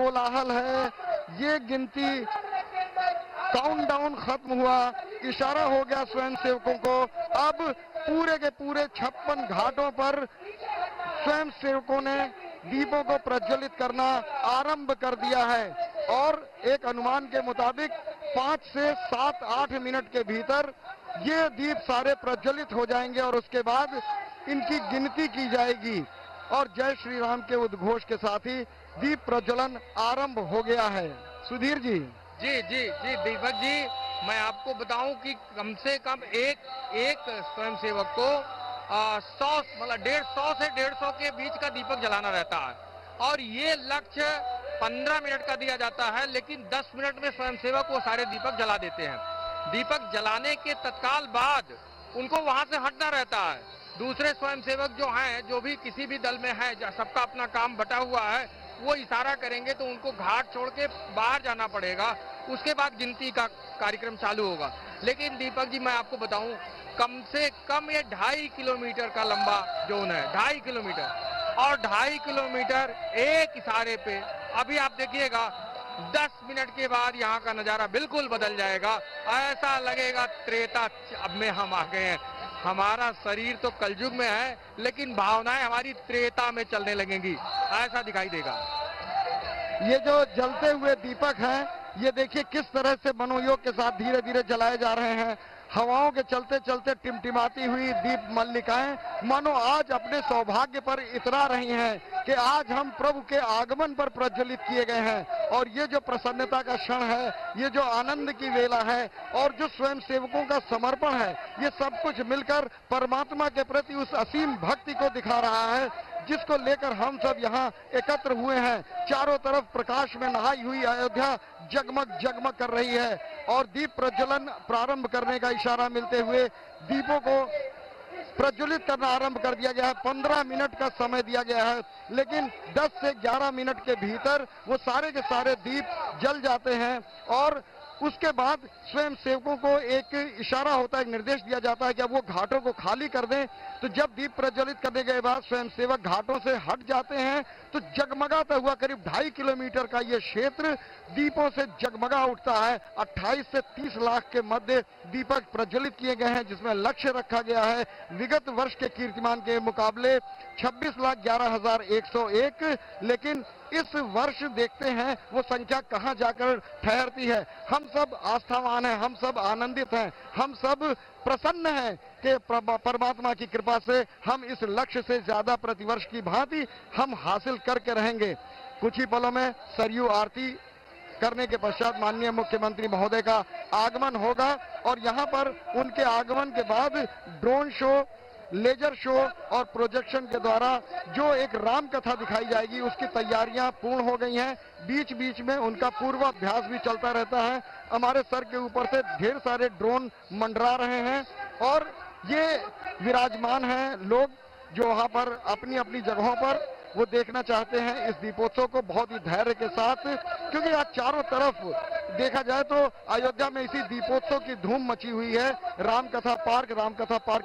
कोलाहल है, ये गिनती काउंटडाउन खत्म हुआ, इशारा हो गया स्वयंसेवकों को। अब पूरे के पूरे 56 घाटों पर स्वयंसेवकों ने दीपों को प्रज्वलित करना आरंभ कर दिया है और एक अनुमान के मुताबिक 5 से 7-8 मिनट के भीतर ये दीप सारे प्रज्वलित हो जाएंगे और उसके बाद इनकी गिनती की जाएगी और जय श्री राम के उद्घोष के साथ ही दीप प्रज्वलन आरंभ हो गया है। सुधीर जी। जी जी जी दीपक जी, मैं आपको बताऊं कि कम से कम एक स्वयंसेवक को 100 मतलब 150 से 150 के बीच का दीपक जलाना रहता है और ये लक्ष्य 15 मिनट का दिया जाता है, लेकिन 10 मिनट में स्वयंसेवक वो सारे दीपक जला देते हैं। दीपक जलाने के तत्काल बाद उनको वहां से हटना रहता है। दूसरे स्वयंसेवक जो हैं, जो भी किसी भी दल में है, सबका अपना काम बटा हुआ है, वो इशारा करेंगे तो उनको घाट छोड़ के बाहर जाना पड़ेगा। उसके बाद गिनती का कार्यक्रम चालू होगा। लेकिन दीपक जी मैं आपको बताऊं, कम से कम ये 2.5 किलोमीटर का लंबा जोन है, 2.5 किलोमीटर, और 2.5 किलोमीटर एक इशारे पे। अभी आप देखिएगा 10 मिनट के बाद यहाँ का नजारा बिल्कुल बदल जाएगा। ऐसा लगेगा त्रेता अब में हम आ गए हैं। हमारा शरीर तो कलयुग में है, लेकिन भावनाएं हमारी त्रेता में चलने लगेंगी, ऐसा दिखाई देगा। ये जो जलते हुए दीपक हैं, ये देखिए किस तरह से मनोयोग के साथ धीरे धीरे जलाए जा रहे हैं। हवाओं के चलते चलते टिमटिमाती हुई दीप मल्लिकाएं मानो आज अपने सौभाग्य पर इतरा रही हैं कि आज हम प्रभु के आगमन पर प्रज्वलित किए गए हैं। और ये जो प्रसन्नता का क्षण है, ये जो आनंद की वेला है और जो स्वयं सेवकों का समर्पण है, ये सब कुछ मिलकर परमात्मा के प्रति उस असीम भक्ति को दिखा रहा है जिसको लेकर हम सब यहाँ एकत्र हुए हैं। चारों तरफ प्रकाश में नहाई हुई अयोध्या जगमग जगमग कर रही है और दीप प्रज्वलन प्रारंभ करने का इशारा मिलते हुए दीपों को प्रज्वलित करना आरंभ कर दिया गया है। 15 मिनट का समय दिया गया है, लेकिन 10 से 11 मिनट के भीतर वो सारे के सारे दीप जल जाते हैं और उसके बाद स्वयं सेवकों को एक इशारा होता है, एक निर्देश दिया जाता है कि अब वो घाटों को खाली कर दें। तो जब दीप प्रज्वलित करने के बाद स्वयं सेवक घाटों से हट जाते हैं तो जगमगाता हुआ करीब 2.5 किलोमीटर का ये क्षेत्र दीपों से जगमगा उठता है। 28 से 30 लाख के मध्य दीपक प्रज्वलित किए गए हैं, जिसमें लक्ष्य रखा गया है विगत वर्ष के कीर्तिमान के मुकाबले 26,11,101। लेकिन इस वर्ष देखते हैं वो संख्या कहां जाकर ठहरती है। हम सब आस्थावान हैं, हम सब आनंदित हैं, हम सब प्रसन्न हैं कि परमात्मा की कृपा से हम इस लक्ष्य से ज्यादा प्रतिवर्ष की भांति हम हासिल करके रहेंगे। कुछ ही पलों में सरयू आरती करने के पश्चात माननीय मुख्यमंत्री महोदय का आगमन होगा और यहाँ पर उनके आगमन के बाद ड्रोन शो, लेजर शो और प्रोजेक्शन के द्वारा जो एक राम कथा दिखाई जाएगी, उसकी तैयारियां पूर्ण हो गई हैं। बीच बीच में उनका पूर्वाभ्यास भी चलता रहता है। हमारे सर के ऊपर से ढेर सारे ड्रोन मंडरा रहे हैं और ये विराजमान हैं लोग जो वहां पर अपनी अपनी जगहों पर वो देखना चाहते हैं इस दीपोत्सव को बहुत ही धैर्य के साथ, क्योंकि आज चारों तरफ देखा जाए तो अयोध्या में इसी दीपोत्सव की धूम मची हुई है। रामकथा पार्क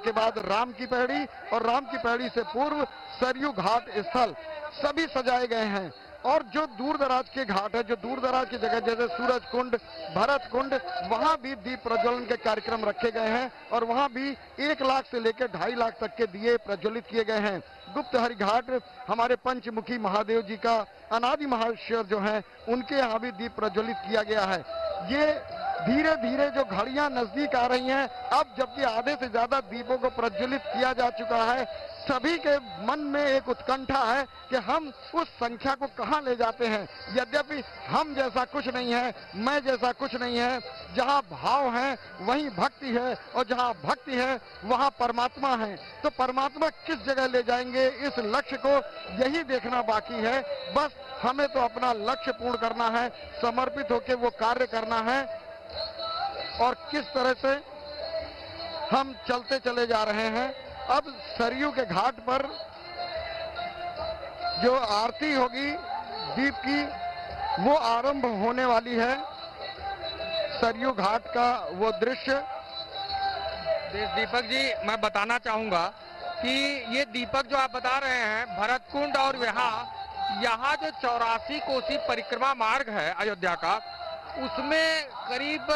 के बाद राम की पहड़ी और राम की पहड़ी से पूर्व सरयू घाट स्थल सभी सजाए गए हैं। और जो दूर दराज के घाट है, जो दूर दराज की जगह जैसे सूरज कुंड, भरत कुंड, वहां भी दीप प्रज्वलन के कार्यक्रम रखे गए हैं और वहां भी 1 लाख से लेकर 2.5 लाख तक के दिए प्रज्वलित किए गए हैं। गुप्त हरि घाट हमारे पंचमुखी महादेव जी का अनादि महाशिव जो हैं, उनके यहाँ भी दीप प्रज्वलित किया गया है। ये धीरे धीरे जो घड़ियां नजदीक आ रही हैं, अब जबकि आधे से ज्यादा दीपों को प्रज्वलित किया जा चुका है, सभी के मन में एक उत्कंठा है कि हम उस संख्या को कहां ले जाते हैं। यद्यपि हम जैसा कुछ नहीं है, मैं जैसा कुछ नहीं है। जहां भाव है वहीं भक्ति है और जहां भक्ति है वहां परमात्मा है। तो परमात्मा किस जगह ले जाएंगे, इस लक्ष्य को यही देखना बाकी है। बस हमें तो अपना लक्ष्य पूर्ण करना है, समर्पित होकर वो कार्य करना है और किस तरह से हम चलते चले जा रहे हैं। अब सरयू के घाट पर जो आरती होगी दीप की, वो आरंभ होने वाली है। सरयू घाट का वो दृश्य। दीपक जी मैं बताना चाहूंगा कि ये दीपक जो आप बता रहे हैं भरत कुंड और यहाँ यहाँ जो 84 कोसी परिक्रमा मार्ग है अयोध्या का, उसमें करीब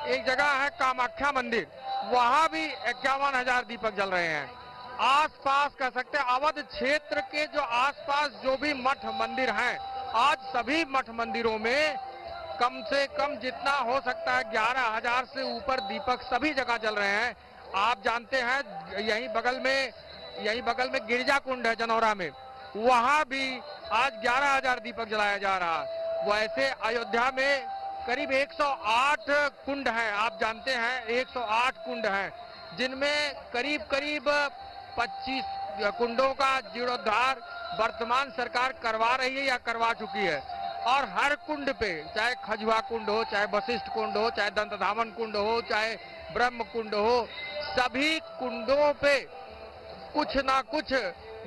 एक जगह है कामाख्या मंदिर, वहां भी 51,000 दीपक जल रहे हैं। आसपास कह सकते हैं अवध क्षेत्र के जो आसपास जो भी मठ मंदिर हैं, आज सभी मठ मंदिरों में कम से कम जितना हो सकता है 11,000 से ऊपर दीपक सभी जगह जल रहे हैं। आप जानते हैं यहीं बगल में गिरजा कुंड है जनौरा में, वहां भी आज 11,000 दीपक जलाया जा रहा है। वैसे अयोध्या में करीब 108 कुंड हैं, आप जानते हैं 108 कुंड हैं, जिनमें करीब 25 कुंडों का जीर्णोद्धार वर्तमान सरकार करवा रही है या करवा चुकी है। और हर कुंड पे, चाहे खजुआ कुंड हो, चाहे वशिष्ठ कुंड हो, चाहे दंतधावन कुंड हो, चाहे ब्रह्म कुंड हो, सभी कुंडों पे कुछ ना कुछ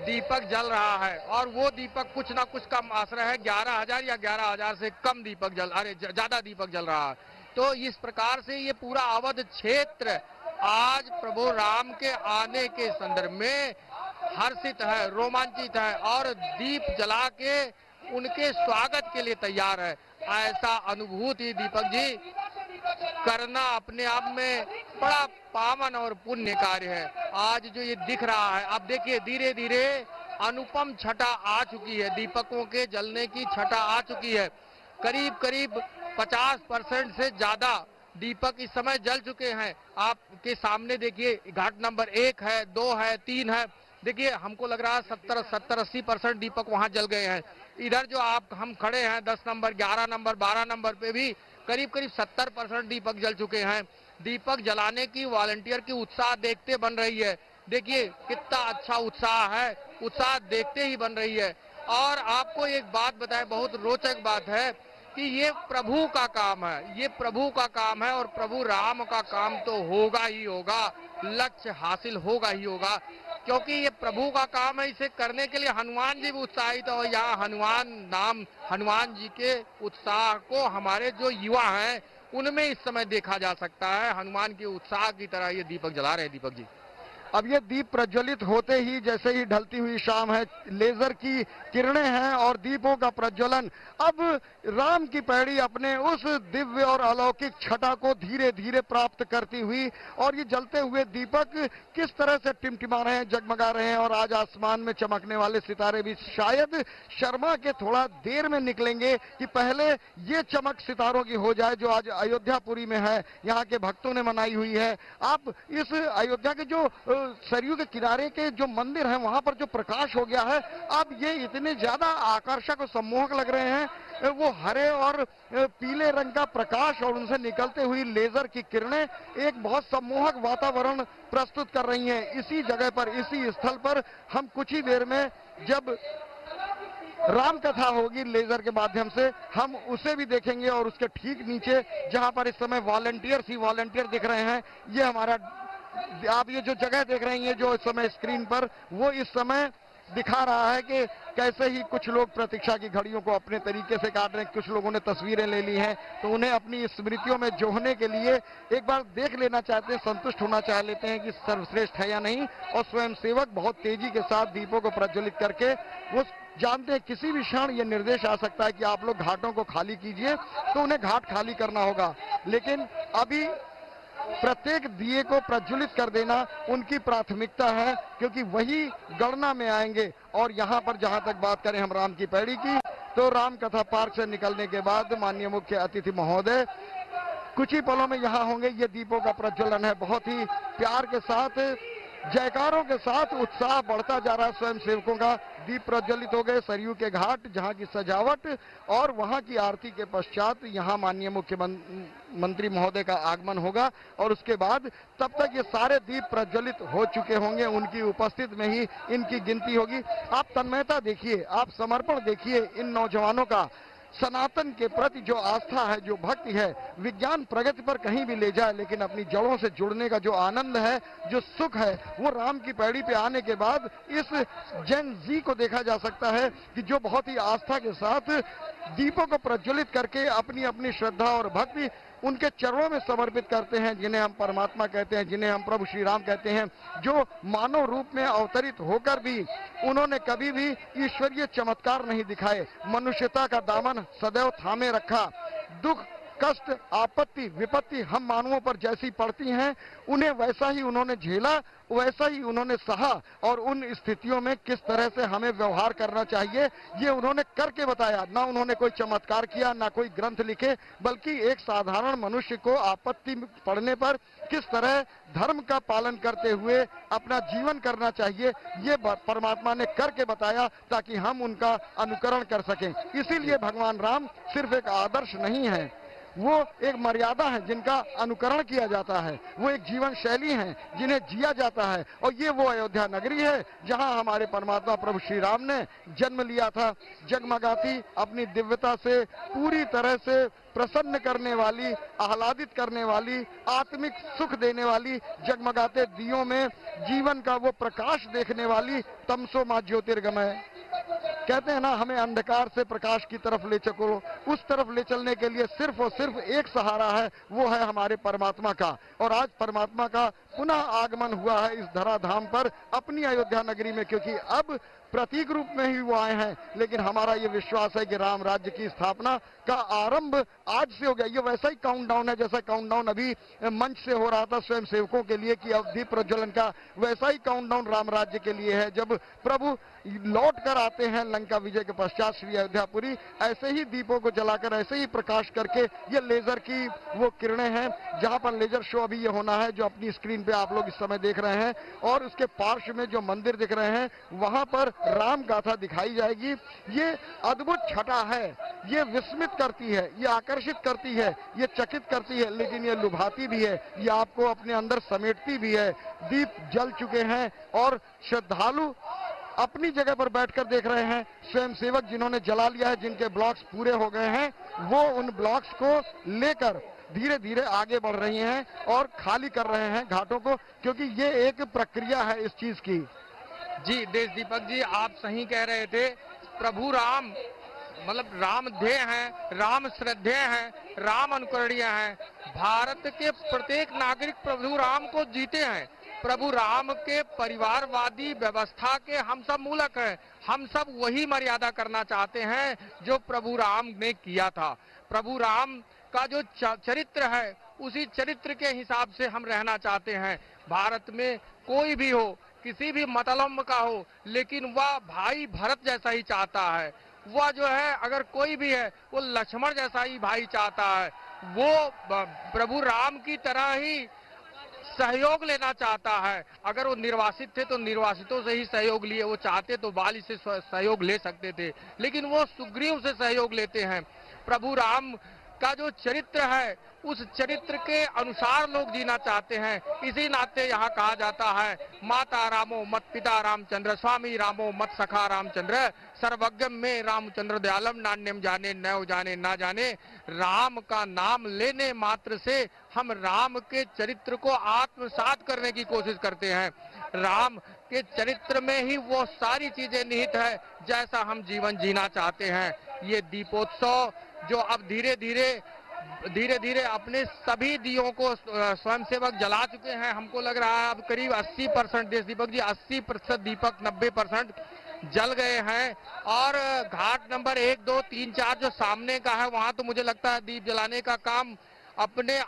दीपक जल रहा है। और वो दीपक कुछ ना कुछ कम आश्रय है, 11,000 या 11,000 से कम दीपक ज्यादा दीपक जल रहा है। तो इस प्रकार से ये पूरा अवध क्षेत्र आज प्रभु राम के आने के संदर्भ में हर्षित है, रोमांचित है और दीप जला के उनके स्वागत के लिए तैयार है। ऐसा अनुभूति दीपक जी करना अपने आप में बड़ा पावन और पुण्य कार्य है। आज जो ये दिख रहा है, आप देखिए धीरे धीरे अनुपम छटा आ चुकी है, दीपकों के जलने की छटा आ चुकी है। करीब 50% से ज्यादा दीपक इस समय जल चुके हैं। आपके सामने देखिए घाट नंबर 1 है, 2 है, 3 है। देखिए हमको लग रहा है 70-80% दीपक वहां जल गए हैं। इधर जो हम खड़े हैं 10 नंबर, 11 नंबर, 12 नंबर पे भी करीब 70% दीपक जल चुके हैं। दीपक जलाने की वॉलंटियर की उत्साह देखते बन रही है। देखिए कितना अच्छा उत्साह है, उत्साह देखते ही बन रही है। और आपको एक बात बताएं, बहुत रोचक बात है कि ये प्रभु का काम है, ये प्रभु का काम है और प्रभु राम का काम तो होगा ही होगा, लक्ष्य हासिल होगा ही होगा, क्योंकि ये प्रभु का काम है। इसे करने के लिए हनुमान जी भी उत्साहित है और यहाँ हनुमान जी के उत्साह को हमारे जो युवा हैं उनमें इस समय देखा जा सकता है। हनुमान के उत्साह की तरह ये दीपक जला रहे हैं दीपक जी। अब ये दीप प्रज्वलित होते ही जैसे ही ढलती हुई शाम है, लेजर की किरणें हैं और दीपों का प्रज्वलन। अब राम की पैड़ी अपने उस दिव्य और अलौकिक छटा को धीरे धीरे प्राप्त करती हुई, और ये जलते हुए दीपक किस तरह से टिमटिमा रहे हैं, जगमगा रहे हैं। और आज आसमान में चमकने वाले सितारे भी शायद शर्मा के थोड़ा देर में निकलेंगे कि पहले ये चमक सितारों की हो जाए जो आज अयोध्यापुरी में है, यहाँ के भक्तों ने मनाई हुई है। आप इस अयोध्या के जो सरयू के किनारे के जो मंदिर हैं वहां पर जो प्रकाश हो गया है, अब ये इतने ज्यादा आकर्षक और सम्मोहक लग रहे हैं। वो हरे और पीले रंग का प्रकाश और उनसे निकलते हुई लेजर की किरणें एक बहुत सम्मोहक वातावरण प्रस्तुत कर रही हैं। इसी जगह पर, इसी स्थल पर हम कुछ ही देर में जब राम कथा होगी लेजर के माध्यम से, हम उसे भी देखेंगे। और उसके ठीक नीचे जहां पर इस समय वॉलंटियर दिख रहे हैं, ये हमारा, आप ये जो जगह देख रहे हैं जो इस समय स्क्रीन पर, वो इस समय दिखा रहा है कि कैसे ही कुछ लोग प्रतीक्षा की घड़ियों को अपने तरीके से काट रहे हैं। कुछ लोगों ने तस्वीरें ले ली हैं, तो उन्हें अपनी स्मृतियों में जोड़ने के लिए एक बार देख लेना चाहते हैं, संतुष्ट होना चाह लेते हैं कि सर्वश्रेष्ठ है या नहीं। और स्वयंसेवक बहुत तेजी के साथ दीपों को प्रज्वलित करके वो जानते हैं किसी भी क्षण ये निर्देश आ सकता है कि आप लोग घाटों को खाली कीजिए, तो उन्हें घाट खाली करना होगा। लेकिन अभी प्रत्येक दिए को प्रज्वलित कर देना उनकी प्राथमिकता है, क्योंकि वही गणना में आएंगे। और यहाँ पर जहाँ तक बात करें हम राम की पैड़ी की, तो राम कथा पार्क से निकलने के बाद माननीय मुख्य अतिथि महोदय कुछ ही पलों में यहाँ होंगे। ये दीपों का प्रज्वलन है, बहुत ही प्यार के साथ, जयकारों के साथ उत्साह बढ़ता जा रहा है स्वयं सेवकों का। दीप प्रज्वलित हो गए सरयू के घाट, जहां की सजावट और वहां की आरती के पश्चात यहां माननीय मुख्यमंत्री महोदय का आगमन होगा। और उसके बाद तब तक ये सारे दीप प्रज्वलित हो चुके होंगे, उनकी उपस्थित में ही इनकी गिनती होगी। आप तन्मयता देखिए, आप समर्पण देखिए इन नौजवानों का, सनातन के प्रति जो आस्था है, जो भक्ति है। विज्ञान प्रगति पर कहीं भी ले जाए, लेकिन अपनी जड़ों से जुड़ने का जो आनंद है, जो सुख है, वो राम की पैड़ी पे आने के बाद इस जेन जी को देखा जा सकता है कि जो बहुत ही आस्था के साथ दीपों को प्रज्वलित करके अपनी अपनी श्रद्धा और भक्ति उनके चरणों में समर्पित करते हैं, जिन्हें हम परमात्मा कहते हैं, जिन्हें हम प्रभु श्री राम कहते हैं, जो मानव रूप में अवतरित होकर भी उन्होंने कभी भी ईश्वरीय चमत्कार नहीं दिखाए, मनुष्यता का दामन सदैव थामे रखा। दुख, कष्ट, आपत्ति, विपत्ति हम मानवों पर जैसी पड़ती हैं, उन्हें वैसा ही उन्होंने झेला, वैसा ही उन्होंने सहा, और उन स्थितियों में किस तरह से हमें व्यवहार करना चाहिए ये उन्होंने करके बताया। ना उन्होंने कोई चमत्कार किया, ना कोई ग्रंथ लिखे, बल्कि एक साधारण मनुष्य को आपत्ति पड़ने पर किस तरह धर्म का पालन करते हुए अपना जीवन करना चाहिए, ये परमात्मा ने करके बताया, ताकि हम उनका अनुकरण कर सकें। इसीलिए भगवान राम सिर्फ एक आदर्श नहीं है, वो एक मर्यादा है जिनका अनुकरण किया जाता है, वो एक जीवन शैली है जिन्हें जिया जाता है। और ये वो अयोध्या नगरी है जहां हमारे परमात्मा प्रभु श्री राम ने जन्म लिया था। जगमगाती अपनी दिव्यता से पूरी तरह से प्रसन्न करने वाली, आह्लादित करने वाली, आत्मिक सुख देने वाली, जगमगाते दियों में जीवन का वो प्रकाश देखने वाली तमसो मां ज्योतिर्गमय। कहते हैं ना, हमें अंधकार से प्रकाश की तरफ ले चलो, उस तरफ ले चलने के लिए सिर्फ और सिर्फ एक सहारा है, वो है हमारे परमात्मा का। और आज परमात्मा का पुनः आगमन हुआ है इस धराधाम पर, अपनी अयोध्या नगरी में, क्योंकि अब प्रतीक रूप में ही वो आए हैं, लेकिन हमारा ये विश्वास है कि राम राज्य की स्थापना का आरंभ आज से हो गया। ये वैसा ही काउंटडाउन है जैसा काउंटडाउन अभी मंच से हो रहा था स्वयं सेवकों के लिए कि अवधि प्रज्वलन का, वैसा ही काउंटडाउन राम राज्य के लिए है। जब प्रभु लौट कर आते हैं लंका विजय के पश्चात श्री अयोध्यापुरी, ऐसे ही दीपों को जलाकर, ऐसे ही प्रकाश करके, ये लेजर की वो किरणें हैं, जहां पर लेजर शो अभी ये होना है जो अपनी स्क्रीन पे आप लोग इस समय देख रहे हैं, और उसके पार्श्व में जो मंदिर दिख रहे हैं वहां पर राम गाथा दिखाई जाएगी। ये अद्भुत छटा है, ये विस्मित करती है, ये आकर्षित करती है, ये चकित करती है, लेकिन ये लुभाती भी है, ये आपको अपने अंदर समेटती भी है। दीप जल चुके हैं और श्रद्धालु अपनी जगह पर बैठकर देख रहे हैं। स्वयं सेवक जिन्होंने जला लिया है, जिनके ब्लॉक्स पूरे हो गए हैं, वो उन ब्लॉक्स को लेकर धीरे धीरे आगे बढ़ रही हैं और खाली कर रहे हैं घाटों को, क्योंकि ये एक प्रक्रिया है इस चीज की। जी देश दीपक जी, आप सही कह रहे थे। प्रभु राम मतलब राम ध्येय हैं, राम श्रद्धेय हैं, राम अनुकरणीय हैं। भारत के प्रत्येक नागरिक प्रभु राम को जीते हैं। प्रभु राम के परिवारवादी व्यवस्था के हम सब मूलक हैं। हम सब वही मर्यादा करना चाहते हैं जो प्रभु राम ने किया था। प्रभु राम का जो चरित्र है, उसी चरित्र के हिसाब से हम रहना चाहते हैं। भारत में कोई भी हो, किसी भी मतलम्ब का हो, लेकिन वह भाई भरत जैसा ही चाहता है। वह जो है, अगर कोई भी है, वो लक्ष्मण जैसा ही भाई चाहता है। वो प्रभु राम की तरह ही सहयोग लेना चाहता है। अगर वो निर्वासित थे तो निर्वासितों से ही सहयोग लिए, वो चाहते तो बाली से सहयोग ले सकते थे, लेकिन वो सुग्रीव से सहयोग लेते हैं। प्रभु राम का जो चरित्र है, उस चरित्र के अनुसार लोग जीना चाहते हैं। इसी नाते यहाँ कहा जाता है, माता रामो मत पिता रामचंद्र, स्वामी रामो मत सखा रामचंद्र, सर्वज्ञम में रामचंद्र दयालम, नान्यम जाने न जाने ना जाने। राम का नाम लेने मात्र से हम राम के चरित्र को आत्मसात करने की कोशिश करते हैं। राम के चरित्र में ही वो सारी चीजें निहित है जैसा हम जीवन जीना चाहते हैं। ये दीपोत्सव जो अब धीरे धीरे अपने सभी दियों को स्वयंसेवक जला चुके हैं। हमको लग रहा है अब करीब 80% देश दीपक जी, 80% दीपक 90% जल गए हैं। और घाट नंबर 1, 2, 3, 4 जो सामने का है, वहां तो मुझे लगता है दीप जलाने का काम अपने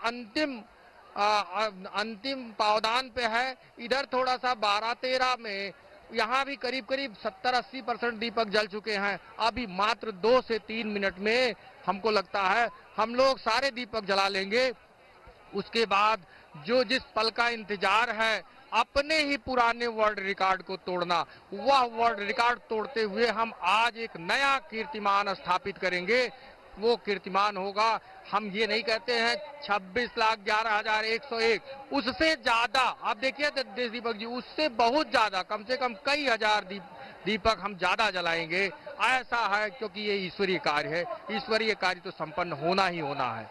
अंतिम पावदान पे है। इधर थोड़ा सा 12-13 में यहाँ भी करीब 70-80% दीपक जल चुके हैं। अभी मात्र 2 से 3 मिनट में हमको लगता है हम लोग सारे दीपक जला लेंगे। उसके बाद जो जिस पल का इंतजार है, अपने ही पुराने वर्ल्ड रिकॉर्ड को तोड़ना, वह वर्ल्ड रिकॉर्ड तोड़ते हुए हम आज एक नया कीर्तिमान स्थापित करेंगे। वो कीर्तिमान होगा, हम ये नहीं कहते हैं 26,11,101, उससे ज्यादा। आप देखिए देश दीपक जी, उससे बहुत ज्यादा, कम से कम कई हजार दीपक हम ज्यादा जलाएंगे। ऐसा है क्योंकि ये ईश्वरीय कार्य है। ईश्वरीय कार्य तो संपन्न होना ही होना है।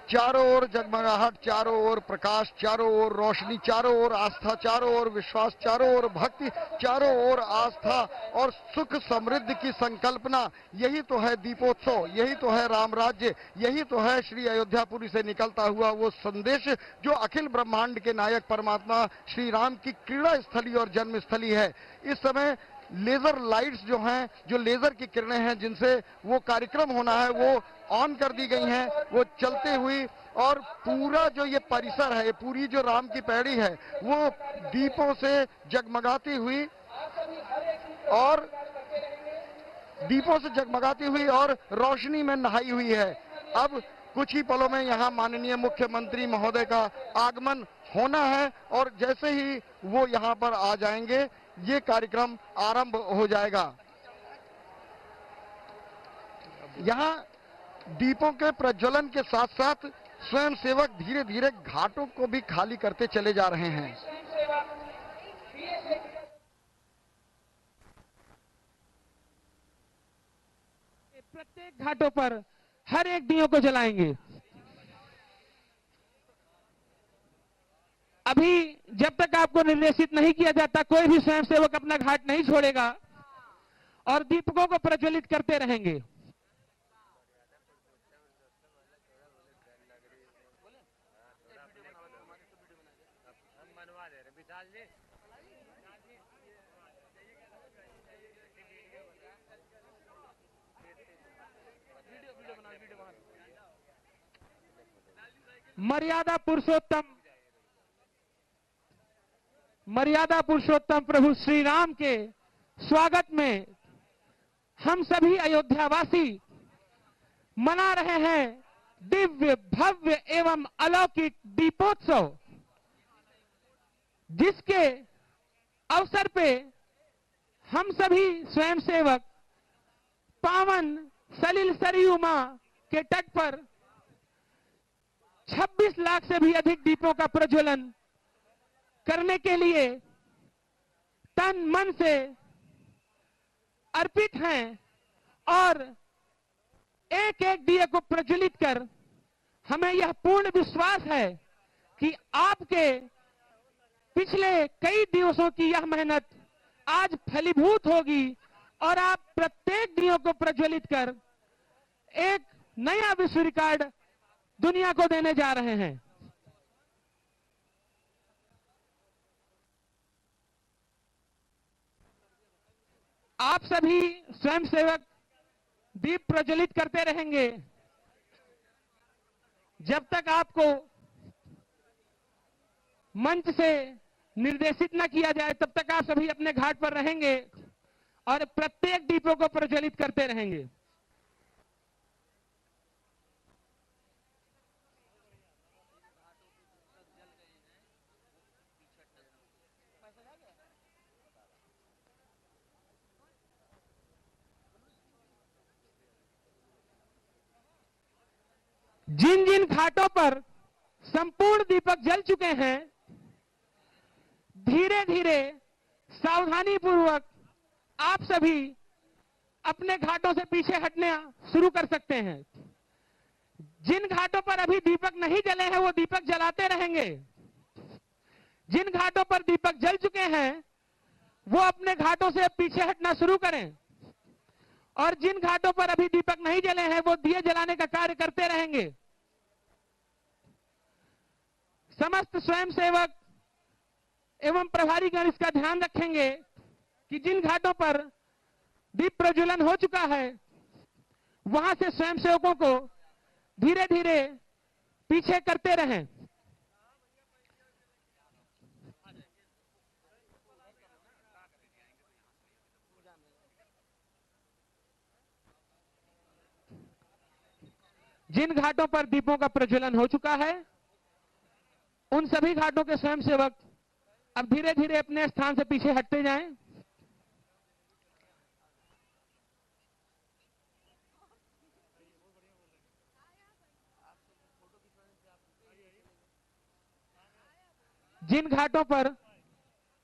चारों ओर जगमगाहट, चारों ओर प्रकाश, चारों ओर रोशनी, चारों ओर आस्था, चारों ओर विश्वास, चारों ओर भक्ति, चारों ओर आस्था और सुख समृद्धि की संकल्पना। यही तो है दीपोत्सव, यही तो है राम राज्य, यही तो है श्री अयोध्यापुरी से निकलता हुआ वो संदेश जो अखिल ब्रह्मांड के नायक परमात्मा श्री राम की क्रीड़ा स्थली और जन्म स्थली है। इस समय लेजर लाइट्स जो हैं, जो लेजर की किरणें हैं जिनसे वो कार्यक्रम होना है, वो ऑन कर दी गई हैं, वो चलते हुई, और पूरा जो ये परिसर है, पूरी जो राम की पैड़ी है, वो दीपों से जगमगाती हुई और दीपों से जगमगाती हुई और रोशनी में नहाई हुई है। अब कुछ ही पलों में यहाँ माननीय मुख्यमंत्री महोदय का आगमन होना है और जैसे ही वो यहाँ पर आ जाएंगे ये कार्यक्रम आरंभ हो जाएगा। यहाँ दीपों के प्रज्वलन के साथ साथ स्वयंसेवक धीरे धीरे घाटों को भी खाली करते चले जा रहे हैं। प्रत्येक घाटों पर हर एक दियों को जलाएंगे। अभी जब तक आपको निर्देशित नहीं किया जाता कोई भी स्वयंसेवक अपना घाट नहीं छोड़ेगा और दीपकों को प्रज्वलित करते रहेंगे। मर्यादा पुरुषोत्तम प्रभु श्री राम के स्वागत में हम सभी अयोध्यावासी मना रहे हैं दिव्य भव्य एवं अलौकिक दीपोत्सव, जिसके अवसर पे हम सभी स्वयंसेवक पावन सलिल सरयू मां के तट पर 26 लाख से भी अधिक दीपों का प्रज्वलन करने के लिए तन मन से अर्पित हैं और एक एक दिए को प्रज्वलित कर हमें यह पूर्ण विश्वास है कि आपके पिछले कई दिवसों की यह मेहनत आज फलीभूत होगी और आप प्रत्येक दियों को प्रज्वलित कर एक नया विश्व रिकॉर्ड दुनिया को देने जा रहे हैं। आप सभी स्वयंसेवक दीप प्रज्वलित करते रहेंगे जब तक आपको मंच से निर्देशित न किया जाए, तब तक आप सभी अपने घाट पर रहेंगे और प्रत्येक दीपों को प्रज्वलित करते रहेंगे। जिन जिन घाटों पर संपूर्ण दीपक जल चुके हैं, धीरे धीरे सावधानी पूर्वक आप सभी अपने घाटों से पीछे हटना शुरू कर सकते हैं। जिन घाटों पर अभी दीपक नहीं जले हैं वो दीपक जलाते रहेंगे। जिन घाटों पर दीपक जल चुके हैं वो अपने घाटों से पीछे हटना शुरू करें और जिन घाटों पर अभी दीपक नहीं जले हैं वो दिए जलाने का कार्य करते रहेंगे। समस्त स्वयंसेवक एवं प्रभारीगण इसका ध्यान रखेंगे कि जिन घाटों पर दीप प्रज्वलन हो चुका है वहां से स्वयंसेवकों को धीरे धीरे पीछे करते रहें। जिन घाटों पर दीपों का प्रज्वलन हो चुका है उन सभी घाटों के स्वयंसेवक अब धीरे धीरे अपने स्थान से पीछे हटते जाएं। जिन घाटों पर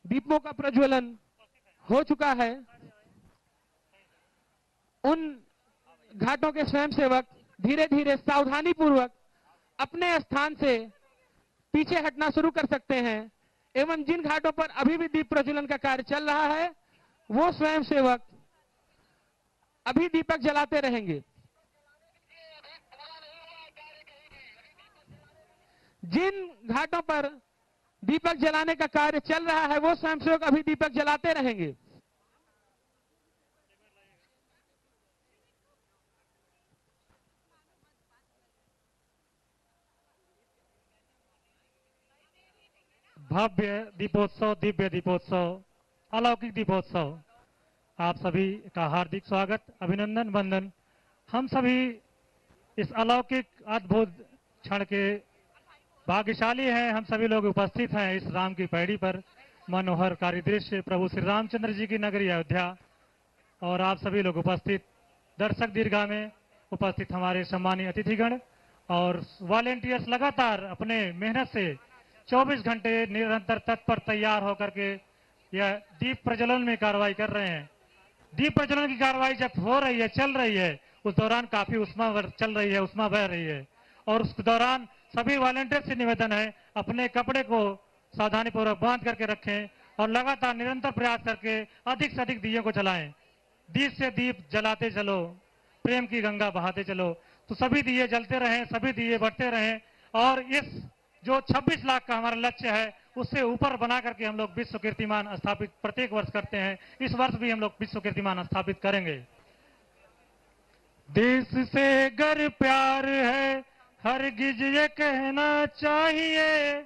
दीपों का प्रज्वलन हो चुका है उन घाटों के स्वयंसेवक धीरे धीरे सावधानी पूर्वक अपने स्थान से पीछे हटना शुरू कर सकते हैं एवं जिन घाटों पर अभी भी दीप प्रज्वलन का कार्य चल रहा है वो स्वयंसेवक अभी दीपक जलाते रहेंगे। जिन घाटों पर दीपक जलाने का कार्य चल रहा है वो स्वयंसेवक अभी दीपक जलाते रहेंगे। भव्य दीपोत्सव, दिव्य दीपोत्सव, अलौकिक दीपोत्सव, आप सभी का हार्दिक स्वागत, अभिनंदन, वंदन। हम सभी इस अलौकिक अद्भुत क्षण के भाग्यशाली हैं। हम सभी लोग उपस्थित हैं इस राम की पैड़ी पर। मनोहरकारी दृश्य प्रभु श्री रामचंद्र जी की नगरी अयोध्या, और आप सभी लोग उपस्थित दर्शक दीर्घा में उपस्थित हमारे सम्मानीय अतिथिगण और वॉलेंटियर्स लगातार अपने मेहनत से 24 घंटे निरंतर तत्पर तैयार होकर के यह दीप प्रज्वलन में कार्रवाई कर रहे हैं। दीप प्रज्वलन की कार्रवाई जब हो रही है, चल रही है, उस दौरान काफी उष्मा चल रही है, उष्मा बह रही है, और उस दौरान सभी वॉलेंटियर से निवेदन है अपने कपड़े को सावधानी पूर्वक बांध करके रखें और लगातार निरंतर प्रयास करके अधिक से अधिक दिए को जलाएं। दीप से दीप जलाते चलो, प्रेम की गंगा बहाते चलो। तो सभी दिए जलते रहें, सभी दिए बढ़ते रहें, और इस जो 26 लाख का हमारा लक्ष्य है उससे ऊपर बना करके हम लोग विश्व कीर्तिमान स्थापित प्रत्येक वर्ष करते हैं। इस वर्ष भी हम लोग विश्व कीर्तिमान स्थापित करेंगे। देश से अगर प्यार है हरगिज ये कहना चाहिए,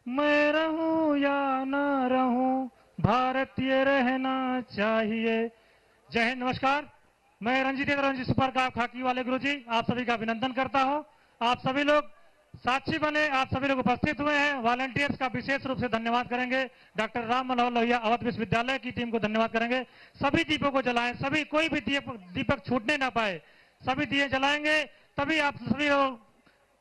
मैं रहूं या ना रहूं भारतीय रहना चाहिए। जय हिंद, नमस्कार। मैं रंजीत सुपर खाकी वाले गुरुजी आप सभी का अभिनंदन करता हूं। आप सभी लोग साक्षी बने, आप सभी लोग उपस्थित हुए हैं। वॉलंटियर्स का विशेष रूप से धन्यवाद करेंगे। डॉक्टर राम मनोहर लोहिया अवध विश्वविद्यालय की टीम को धन्यवाद करेंगे। सभी दीपों को जलाएं, सभी कोई भी दीपक छूटने ना पाए, सभी दिए जलाएंगे, तभी आप सभी लोग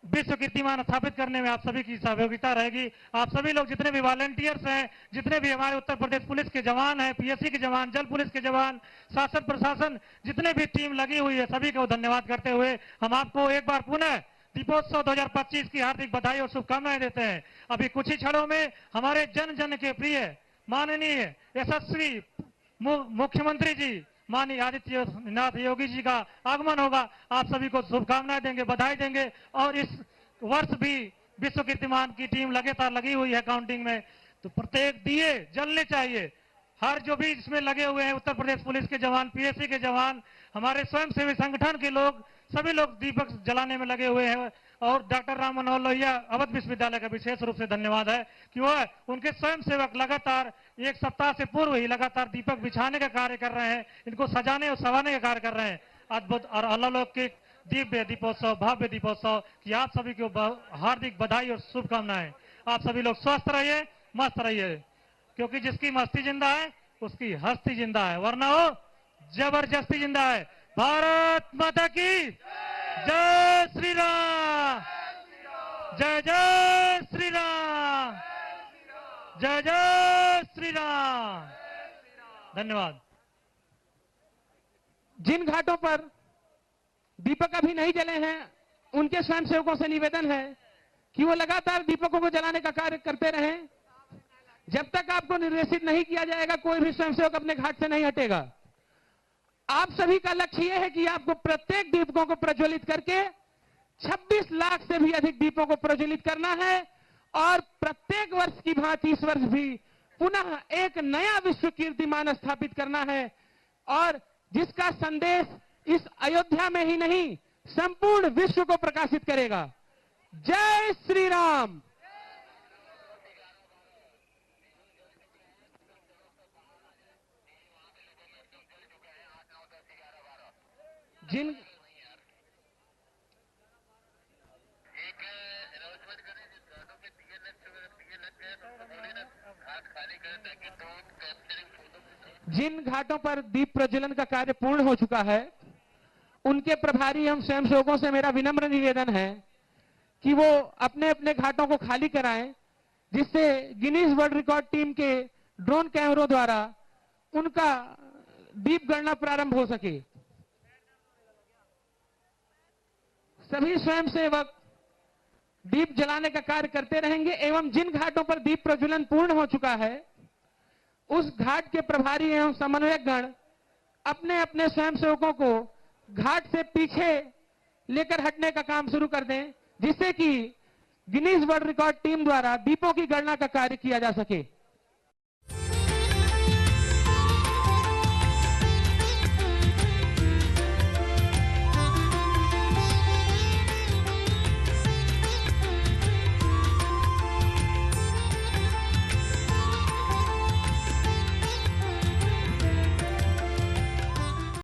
विश्व कीर्तिमान स्थापित करने में आप सभी की सहभागिता रहेगी। आप सभी लोग जितने भी वॉलंटियर्स हैं, जितने भी हमारे उत्तर प्रदेश पुलिस के जवान हैं, पीएससी के जवान, जल पुलिस के जवान, शासन प्रशासन, जितने भी टीम लगी हुई है, सभी को धन्यवाद करते हुए हम आपको एक बार पुनः दीपोत्सव 2025 की हार्दिक बधाई और शुभकामनाएं देते हैं। अभी कुछ ही क्षणों में हमारे जन जन के प्रिय माननीय यशस्वी मुख्यमंत्री जी माननीय आदित्यनाथ योगी जी का आगमन होगा। आप सभी को शुभकामनाएं देंगे, बधाई देंगे, और इस वर्ष भी विश्व कीर्तिमान की टीम लगातार लगी हुई है काउंटिंग में। तो प्रत्येक दिए जलने चाहिए। हर जो भी इसमें लगे हुए हैं, उत्तर प्रदेश पुलिस के जवान, पीएससी के जवान, हमारे स्वयंसेवी संगठन के लोग, सभी लोग दीपक जलाने में लगे हुए हैं। और डॉक्टर राम मनोहर लोहिया अवध विश्वविद्यालय का विशेष रूप से धन्यवाद है कि वह उनके स्वयंसेवक लगातार एक सप्ताह से पूर्व ही लगातार दीपक बिछाने का कार्य कर रहे हैं, इनको सजाने और संवारने का कार्य कर रहे हैं। अद्भुत और अलौकिक दिव्य दीपोत्सव, भव्य दीपोत्सव की आप सभी को हार्दिक बधाई और शुभकामनाएं। आप सभी लोग स्वस्थ रहिए, मस्त रहिए, क्योंकि जिसकी मस्ती जिंदा है उसकी हस्ती जिंदा है, वरना वो जबरदस्ती जिंदा है। भारत माता की जय श्री राम, जय जय श्री राम, जय जय श्री राम। धन्यवाद। जिन घाटों पर दीपक अभी नहीं जले हैं उनके स्वयंसेवकों से निवेदन है कि वो लगातार दीपकों को जलाने का कार्य करते रहें। जब तक आपको निर्देशित नहीं किया जाएगा कोई भी स्वयंसेवक अपने घाट से नहीं हटेगा। आप सभी का लक्ष्य यह है कि आपको प्रत्येक दीपकों को प्रज्वलित करके 26 लाख से भी अधिक दीपों को प्रज्वलित करना है, और प्रत्येक वर्ष की भांति इस वर्ष भी पुनः एक नया विश्व कीर्तिमान स्थापित करना है, और जिसका संदेश इस अयोध्या में ही नहीं संपूर्ण विश्व को प्रकाशित करेगा। जय श्री राम। जिन जिन घाटों पर दीप प्रज्वलन का कार्य पूर्ण हो चुका है उनके प्रभारी हम स्वयंसेवकों से मेरा विनम्र निवेदन है कि वो अपने अपने घाटों को खाली कराएं, जिससे गिनीज वर्ल्ड रिकॉर्ड टीम के ड्रोन कैमरों द्वारा उनका दीप गणना प्रारंभ हो सके। सभी स्वयंसेवक दीप जलाने का कार्य करते रहेंगे एवं जिन घाटों पर दीप प्रज्वलन पूर्ण हो चुका है उस घाट के प्रभारी एवं समन्वयक गण अपने अपने स्वयंसेवकों को घाट से पीछे लेकर हटने का काम शुरू कर दें, जिससे कि गिनीज वर्ल्ड रिकॉर्ड टीम द्वारा दीपों की गणना का कार्य किया जा सके।